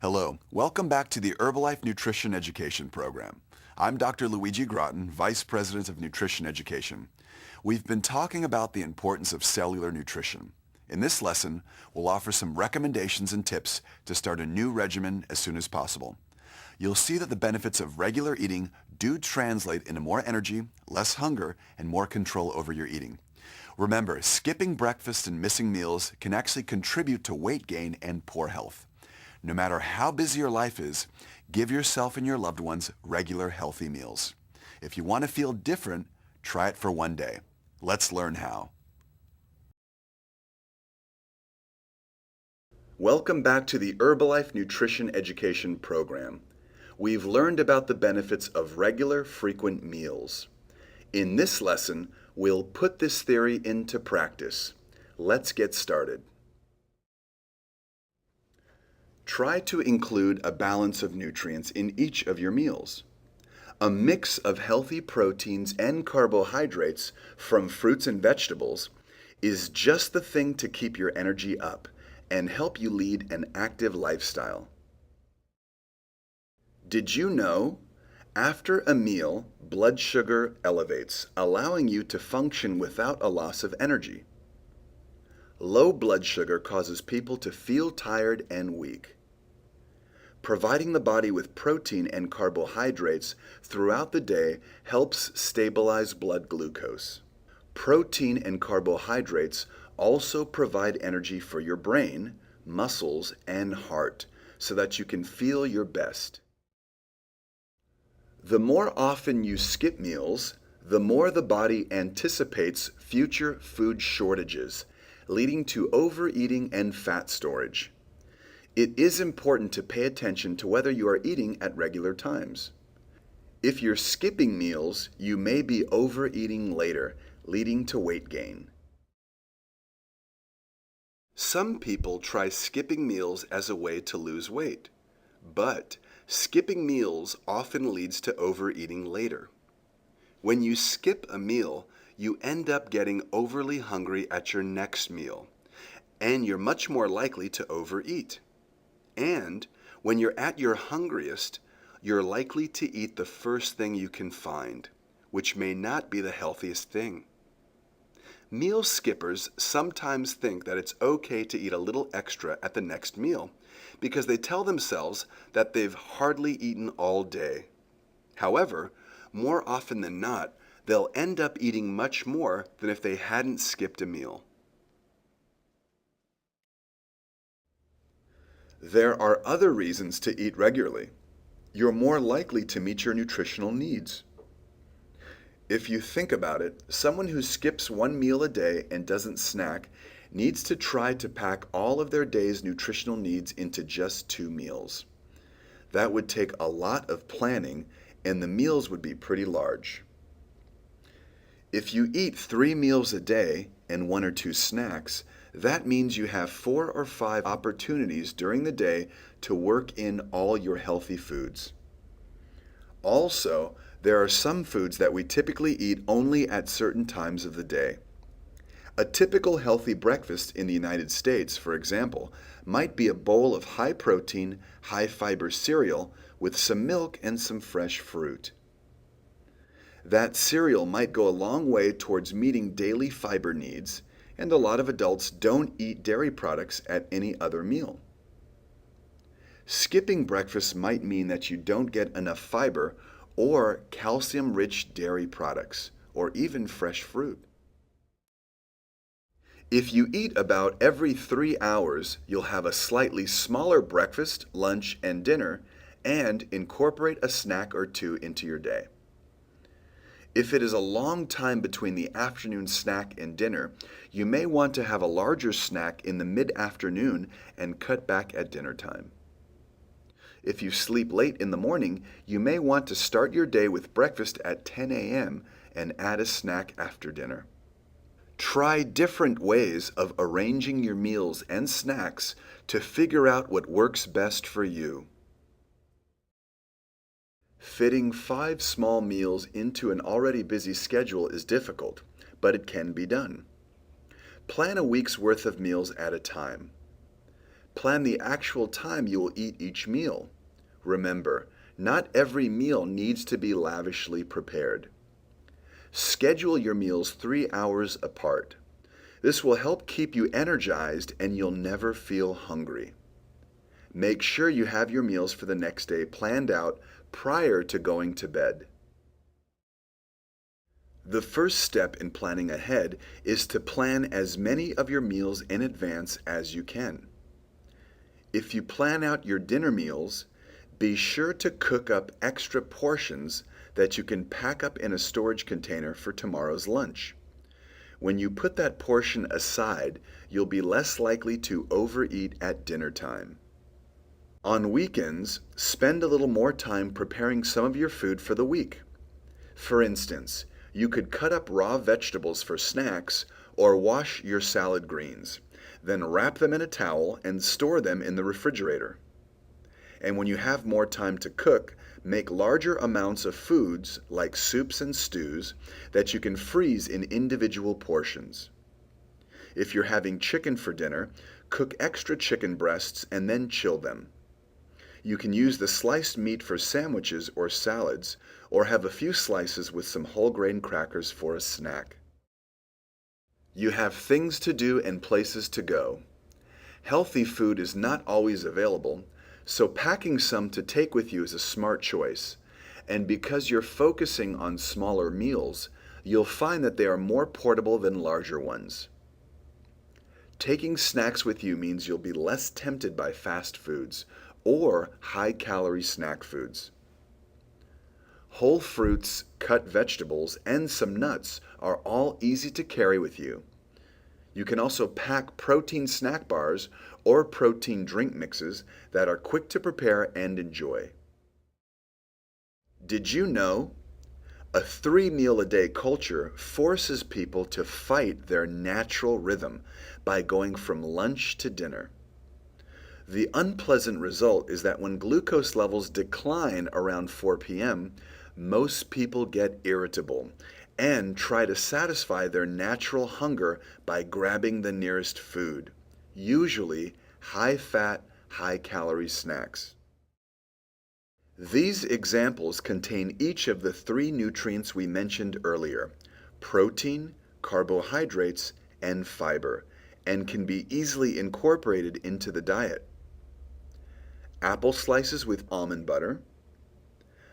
Hello, welcome back to the Herbalife Nutrition Education Program. I'm Dr. Luigi Groton, Vice President of Nutrition Education. We've been talking about the importance of cellular nutrition. In this lesson, we'll offer some recommendations and tips to start a new regimen as soon as possible. You'll see that the benefits of regular eating do translate into more energy, less hunger, and more control over your eating. Remember, skipping breakfast and missing meals can actually contribute to weight gain and poor health. No matter how busy your life is, give yourself and your loved ones regular healthy meals. If you want to feel different, try it for one day. Let's learn how. Welcome back to the Herbalife Nutrition Education Program. We've learned about the benefits of regular, frequent meals. In this lesson, we'll put this theory into practice. Let's get started. Try to include a balance of nutrients in each of your meals. A mix of healthy proteins and carbohydrates from fruits and vegetables is just the thing to keep your energy up and help you lead an active lifestyle. Did you know? After a meal, blood sugar elevates, allowing you to function without a loss of energy. Low blood sugar causes people to feel tired and weak. Providing the body with protein and carbohydrates throughout the day helps stabilize blood glucose. Protein and carbohydrates also provide energy for your brain, muscles, and heart so that you can feel your best. The more often you skip meals, the more the body anticipates future food shortages, leading to overeating and fat storage. It is important to pay attention to whether you are eating at regular times. If you're skipping meals, you may be overeating later, leading to weight gain. Some people try skipping meals as a way to lose weight, but skipping meals often leads to overeating later. When you skip a meal, you end up getting overly hungry at your next meal, and you're much more likely to overeat. And when you're at your hungriest, you're likely to eat the first thing you can find, which may not be the healthiest thing. Meal skippers sometimes think that it's okay to eat a little extra at the next meal because they tell themselves that they've hardly eaten all day. However, more often than not, they'll end up eating much more than if they hadn't skipped a meal. There are other reasons to eat regularly. You're more likely to meet your nutritional needs. If you think about it, someone who skips one meal a day and doesn't snack needs to try to pack all of their day's nutritional needs into just 2 meals. That would take a lot of planning, and the meals would be pretty large. If you eat 3 meals a day and 1 or 2 snacks, that means you have 4 or 5 opportunities during the day to work in all your healthy foods. Also, there are some foods that we typically eat only at certain times of the day. A typical healthy breakfast in the United States, for example, might be a bowl of high-protein, high-fiber cereal with some milk and some fresh fruit. That cereal might go a long way towards meeting daily fiber needs, and a lot of adults don't eat dairy products at any other meal. Skipping breakfast might mean that you don't get enough fiber or calcium-rich dairy products, or even fresh fruit. If you eat about every 3 hours, you'll have a slightly smaller breakfast, lunch, and dinner, and incorporate a snack or 2 into your day. If it is a long time between the afternoon snack and dinner, you may want to have a larger snack in the mid-afternoon and cut back at dinner time. If you sleep late in the morning, you may want to start your day with breakfast at 10 a.m. and add a snack after dinner. Try different ways of arranging your meals and snacks to figure out what works best for you. Fitting 5 small meals into an already busy schedule is difficult, but it can be done. Plan a week's worth of meals at a time. Plan the actual time you will eat each meal. Remember, not every meal needs to be lavishly prepared. Schedule your meals 3 hours apart. This will help keep you energized and you'll never feel hungry. Make sure you have your meals for the next day planned out prior to going to bed. The first step in planning ahead is to plan as many of your meals in advance as you can. If you plan out your dinner meals, be sure to cook up extra portions that you can pack up in a storage container for tomorrow's lunch. When you put that portion aside, you'll be less likely to overeat at dinner time. On weekends, spend a little more time preparing some of your food for the week. For instance, you could cut up raw vegetables for snacks or wash your salad greens, then wrap them in a towel and store them in the refrigerator. And when you have more time to cook, make larger amounts of foods like soups and stews that you can freeze in individual portions. If you're having chicken for dinner, cook extra chicken breasts and then chill them. You can use the sliced meat for sandwiches or salads, or have a few slices with some whole grain crackers for a snack. You have things to do and places to go. Healthy food is not always available, so packing some to take with you is a smart choice. And because you're focusing on smaller meals, you'll find that they are more portable than larger ones. Taking snacks with you means you'll be less tempted by fast foods or high-calorie snack foods. Whole fruits, cut vegetables, and some nuts are all easy to carry with you. You can also pack protein snack bars or protein drink mixes that are quick to prepare and enjoy. Did you know? A 3-meal-a-day culture forces people to fight their natural rhythm by going from lunch to dinner. The unpleasant result is that when glucose levels decline around 4 p.m., most people get irritable and try to satisfy their natural hunger by grabbing the nearest food, usually high-fat, high-calorie snacks. These examples contain each of the 3 nutrients we mentioned earlier: protein, carbohydrates, and fiber, and can be easily incorporated into the diet. Apple slices with almond butter,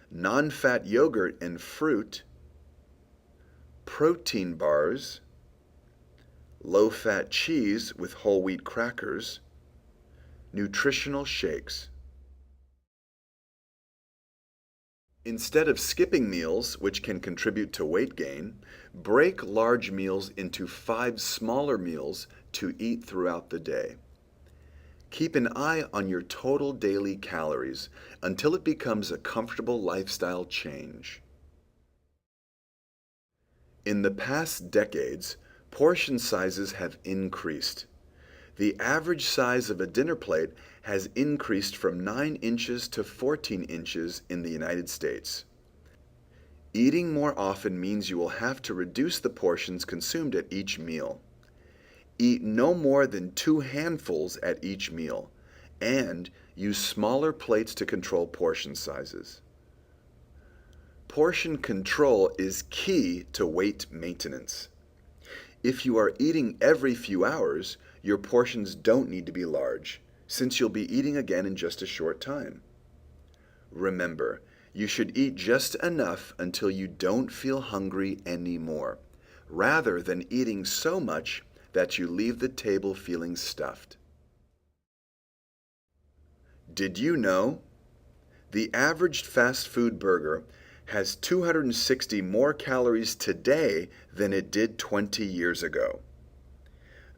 non-fat yogurt and fruit, protein bars, low-fat cheese with whole wheat crackers, nutritional shakes. Instead of skipping meals, which can contribute to weight gain, break large meals into 5 smaller meals to eat throughout the day. Keep an eye on your total daily calories until it becomes a comfortable lifestyle change. In the past decades, portion sizes have increased. The average size of a dinner plate has increased from 9 inches to 14 inches in the United States. Eating more often means you will have to reduce the portions consumed at each meal. Eat no more than 2 handfuls at each meal, and use smaller plates to control portion sizes. Portion control is key to weight maintenance. If you are eating every few hours, your portions don't need to be large, since you'll be eating again in just a short time. Remember, you should eat just enough until you don't feel hungry anymore, rather than eating so much that you leave the table feeling stuffed. Did you know? The average fast food burger has 260 more calories today than it did 20 years ago.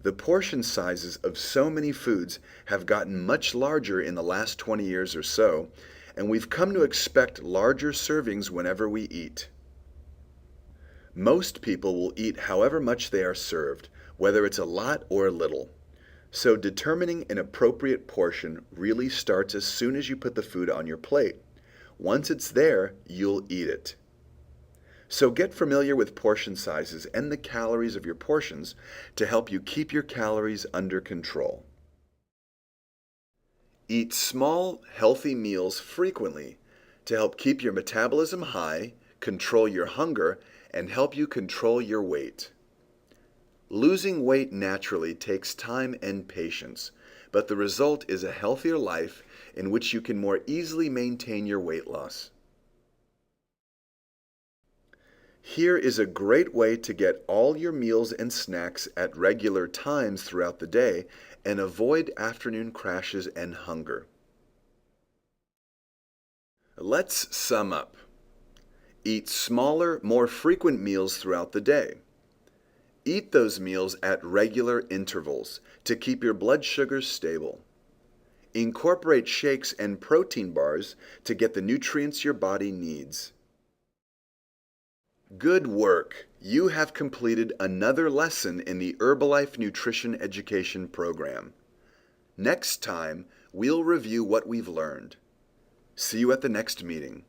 The portion sizes of so many foods have gotten much larger in the last 20 years or so, and we've come to expect larger servings whenever we eat. Most people will eat however much they are served, whether it's a lot or a little. So determining an appropriate portion really starts as soon as you put the food on your plate. Once it's there, you'll eat it. So get familiar with portion sizes and the calories of your portions to help you keep your calories under control. Eat small, healthy meals frequently to help keep your metabolism high, control your hunger, and help you control your weight. Losing weight naturally takes time and patience, but the result is a healthier life in which you can more easily maintain your weight loss. Here is a great way to get all your meals and snacks at regular times throughout the day and avoid afternoon crashes and hunger. Let's sum up. Eat smaller, more frequent meals throughout the day. Eat those meals at regular intervals to keep your blood sugars stable. Incorporate shakes and protein bars to get the nutrients your body needs. Good work! You have completed another lesson in the Herbalife Nutrition Education Program. Next time, we'll review what we've learned. See you at the next meeting.